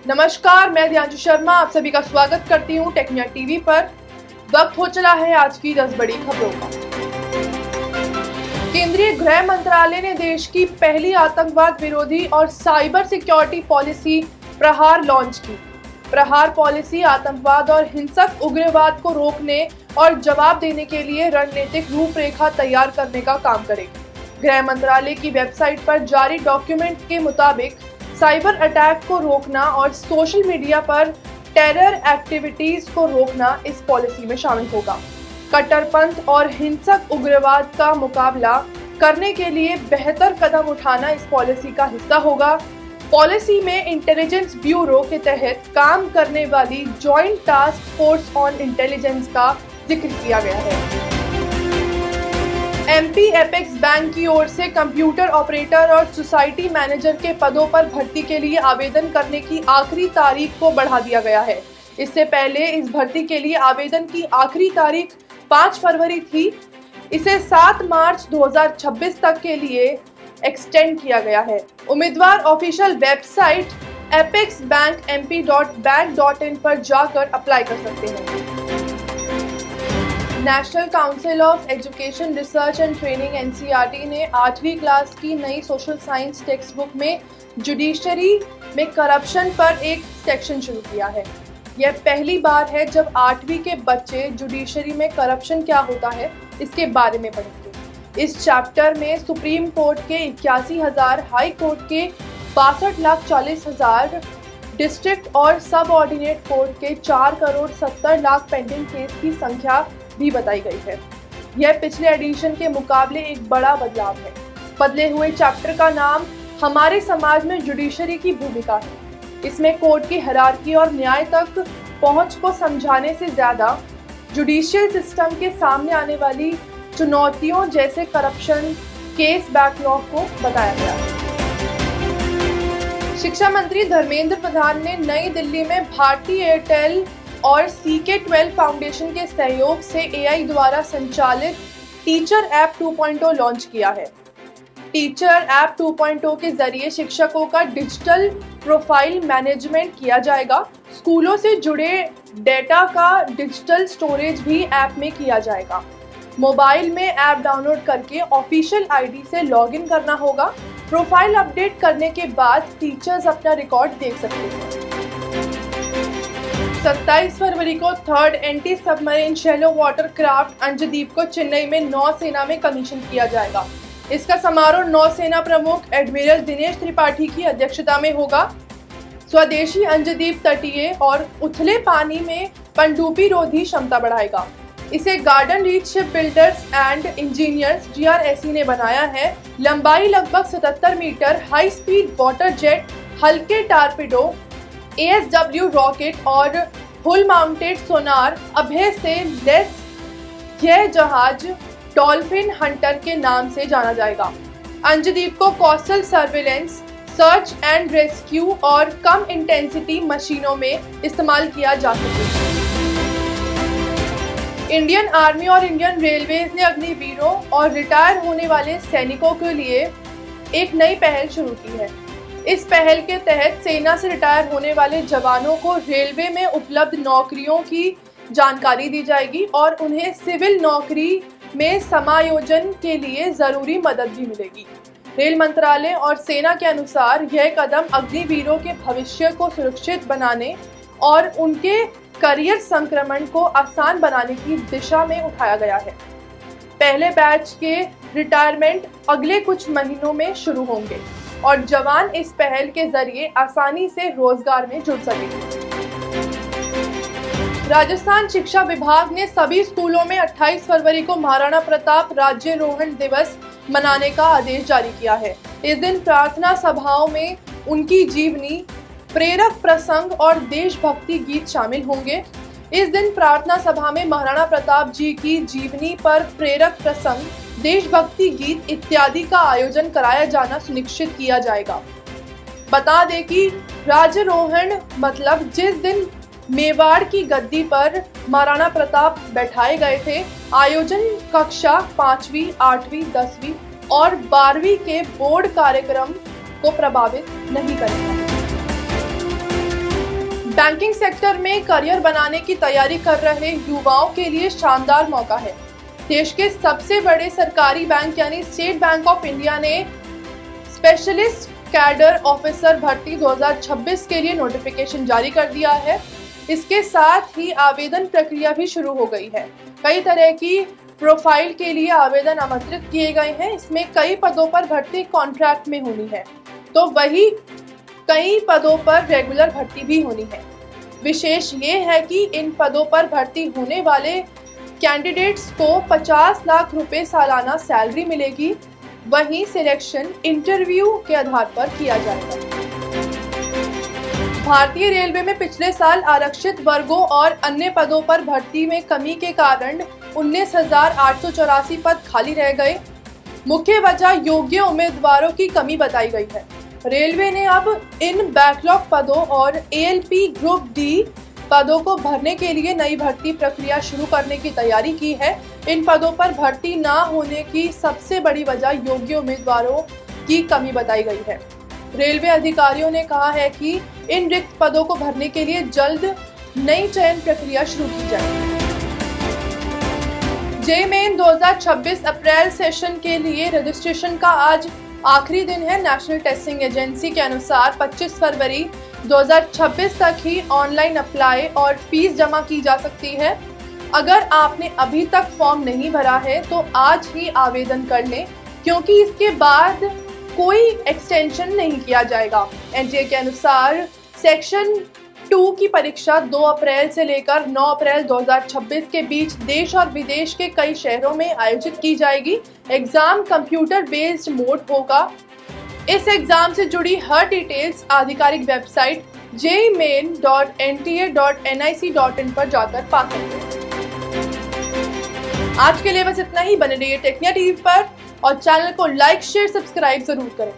नमस्कार, मैं ध्यानचू शर्मा आप सभी का स्वागत करती हूँ टेक्निया टीवी पर। वक्त हो चला है आज की 10 बड़ी खबरों का। केंद्रीय गृह मंत्रालय ने देश की पहली आतंकवाद विरोधी और साइबर सिक्योरिटी पॉलिसी प्रहार लॉन्च की। प्रहार पॉलिसी आतंकवाद और हिंसक उग्रवाद को रोकने और जवाब देने के लिए रणनीतिक रूपरेखा तैयार करने का काम करेगी। गृह मंत्रालय की वेबसाइट पर जारी डॉक्यूमेंट के मुताबिक साइबर अटैक को रोकना और सोशल मीडिया पर टेरर एक्टिविटीज को रोकना इस पॉलिसी में शामिल होगा। कट्टरपंथ और हिंसक उग्रवाद का मुकाबला करने के लिए बेहतर कदम उठाना इस पॉलिसी का हिस्सा होगा। पॉलिसी में इंटेलिजेंस ब्यूरो के तहत काम करने वाली joint task force on intelligence का जिक्र किया गया है। एमपी एपेक्स बैंक की ओर से कंप्यूटर ऑपरेटर और सोसाइटी मैनेजर के पदों पर भर्ती के लिए आवेदन करने की आखिरी तारीख को बढ़ा दिया गया है। इससे पहले इस भर्ती के लिए आवेदन की आखिरी तारीख 5 फरवरी थी। इसे 7 मार्च 2026 तक के लिए एक्सटेंड किया गया है। उम्मीदवार ऑफिशियल वेबसाइट apexbankmp.bank.in पर जाकर अप्लाई कर सकते हैं। National council of education research and training NCERT ने 8वीं क्लास की नई सोशल साइंस टेक्स्ट बुक में जुडिशरी में करप्शन पर एक सेक्शन शुरू किया है। यह पहली बार है जब 8वीं के बच्चे जुडिशरी में करप्शन क्या होता है इसके बारे में पढ़ेंगे। इस चैप्टर में सुप्रीम कोर्ट के 81,000, हाई कोर्ट के 62,40,000, डिस्ट्रिक्ट और सब ऑर्डिनेट कोर्ट के 4,70,00,000 पेंडिंग केस की संख्या भी बताई गई है। यह पिछले एडिशन के मुकाबले एक बड़ा बदलाव है। बदले हुए चैप्टर का नाम हमारे समाज में जुडिशरी की भूमिका है। इसमें कोर्ट की हायरार्की और न्याय तक पहुंच को समझाने से ज्यादा जुडिशियल सिस्टम के सामने आने वाली चुनौतियों जैसे करप्शन, केस बैकलॉग को बताया गया है। शिक्षा मंत्री धर्मेंद्र प्रधान ने नई दिल्ली में भारती एयरटेल और CK12 फाउंडेशन के सहयोग से AI द्वारा संचालित टीचर ऐप 2.0 लॉन्च किया है। टीचर ऐप 2.0 के जरिए शिक्षकों का डिजिटल प्रोफाइल मैनेजमेंट किया जाएगा। स्कूलों से जुड़े डेटा का डिजिटल स्टोरेज भी ऐप में किया जाएगा। मोबाइल में ऐप डाउनलोड करके ऑफिशियल ID से लॉगिन करना होगा। प्रोफाइल अपडेट करने के बाद टीचर्स अपना रिकॉर्ड देख सकते हैं। 27 फरवरी को 3rd anti submarine shallow water craft Anjadip को चेन्नई में नौसेना में कमीशन किया जाएगा। इसका समारोह नौसेना प्रमुख एडमिरल दिनेश त्रिपाठी की अध्यक्षता में होगा। स्वदेशी अंजदीप तटीय और उथले पानी में पनडुब्बी रोधी क्षमता बढ़ाएगा। इसे गार्डन रीच शिप बिल्डर्स एंड इंजीनियर्स GRSE ने बनाया है। लंबाई लगभग 77 metre, high speed water jet, हल्के टारपीडो, ASW रॉकेट और हुल माउंटेड सोनार अभय से लेस यह जहाज डॉल्फिन हंटर के नाम से जाना जाएगा। अंजदीप को coastal surveillance, search and rescue और कम इंटेंसिटी मशीनों में इस्तेमाल किया जा सकेगा। इंडियन आर्मी और इंडियन रेलवेज ने अग्निवीरों और रिटायर होने वाले सैनिकों के लिए एक नई पहल शुरू की है। इस पहल के तहत सेना से रिटायर होने वाले जवानों को रेलवे में उपलब्ध नौकरियों की जानकारी दी जाएगी और उन्हें सिविल नौकरी में समायोजन के लिए जरूरी मदद भी मिलेगी। रेल मंत्रालय और सेना के अनुसार यह कदम अग्निवीरों के भविष्य को सुरक्षित बनाने और उनके करियर संक्रमण को आसान बनाने की दिशा में उठाया गया है। पहले बैच के रिटायरमेंट अगले कुछ महीनों में शुरू होंगे और जवान इस पहल के जरिए आसानी से रोजगार में जुड़ सकेंगे। राजस्थान शिक्षा विभाग ने सभी स्कूलों में 28 फरवरी को महाराणा प्रताप राज्यारोहण दिवस मनाने का आदेश जारी किया है। इस दिन प्रार्थना सभाओं में उनकी जीवनी, प्रेरक प्रसंग और देशभक्ति गीत शामिल होंगे। इस दिन प्रार्थना सभा में महाराणा प्रताप जी की जीवनी पर प्रेरक प्रसंग, देशभक्ति गीत इत्यादि का आयोजन कराया जाना सुनिश्चित किया जाएगा। बता दें कि राज्यारोहण मतलब जिस दिन मेवाड़ की गद्दी पर महाराणा प्रताप बैठाए गए थे। आयोजन कक्षा 5वीं, 8वीं, 10वीं और 12वीं के बोर्ड कार्यक्रम को प्रभावित नहीं करेगा। बैंकिंग सेक्टर में करियर बनाने की तैयारी कर रहे युवाओं के लिए शानदार मौका है। देश के सबसे बड़े सरकारी बैंक यानी स्टेट बैंक ऑफ इंडिया ने स्पेशलिस्ट कैडर ऑफिसर भर्ती 2026 के लिए नोटिफिकेशन जारी कर दिया है। इसके साथ ही आवेदन प्रक्रिया भी शुरू हो गई है। कई तरह की प्रोफाइल के लिए आवेदन आमंत्रित किए गए हैं। इसमें कई पदों पर भर्ती कॉन्ट्रैक्ट में होनी है, तो वही कई पदों पर रेगुलर भर्ती भी होनी है। विशेष ये है कि इन पदों पर भर्ती होने वाले कैंडिडेट्स को 50 लाख रुपए सालाना सैलरी मिलेगी। वहीं सिलेक्शन इंटरव्यू के आधार पर किया जाएगा। भारतीय रेलवे में पिछले साल आरक्षित वर्गों और अन्य पदों पर भर्ती में कमी के कारण 19,884 पद खाली रह गए। मुख्य वजह योग्य उम्मीदवारों की कमी बताई गई है। रेलवे ने अब इन बैकलॉग पदों और ALP ग्रुप D पदों को भरने के लिए नई भर्ती प्रक्रिया शुरू करने की तैयारी की है। इन पदों पर भर्ती न होने की सबसे बड़ी वजह योग्य उम्मीदवारों की कमी बताई गई है। रेलवे अधिकारियों ने कहा है कि इन रिक्त पदों को भरने के लिए जल्द नई चयन प्रक्रिया शुरू की जाएगी। JEE मेन 2026 अप्रैल सेशन के लिए रजिस्ट्रेशन का आज आखिरी दिन है। नेशनल टेस्टिंग एजेंसी के अनुसार 25 फरवरी 2026 तक ही ऑनलाइन अप्लाई और फीस जमा की जा सकती है। अगर आपने अभी तक फॉर्म नहीं भरा है तो आज ही आवेदन कर लें, क्योंकि इसके बाद कोई एक्सटेंशन नहीं किया जाएगा। NTA के अनुसार सेक्शन 2 की परीक्षा 2 अप्रैल से लेकर 9 अप्रैल 2026 के बीच देश और विदेश के कई शहरों में आयोजित की जाएगी। एग्जाम कंप्यूटर बेस्ड मोड होगा। इस एग्जाम से जुड़ी हर डिटेल्स आधिकारिक वेबसाइट jemain.nta.nic.in पर जाकर पा सकते हैं। आज के लिए बस इतना ही। बने रहिए टेक्निया टीवी पर और चैनल को लाइक, शेयर, सब्सक्राइब जरूर करें।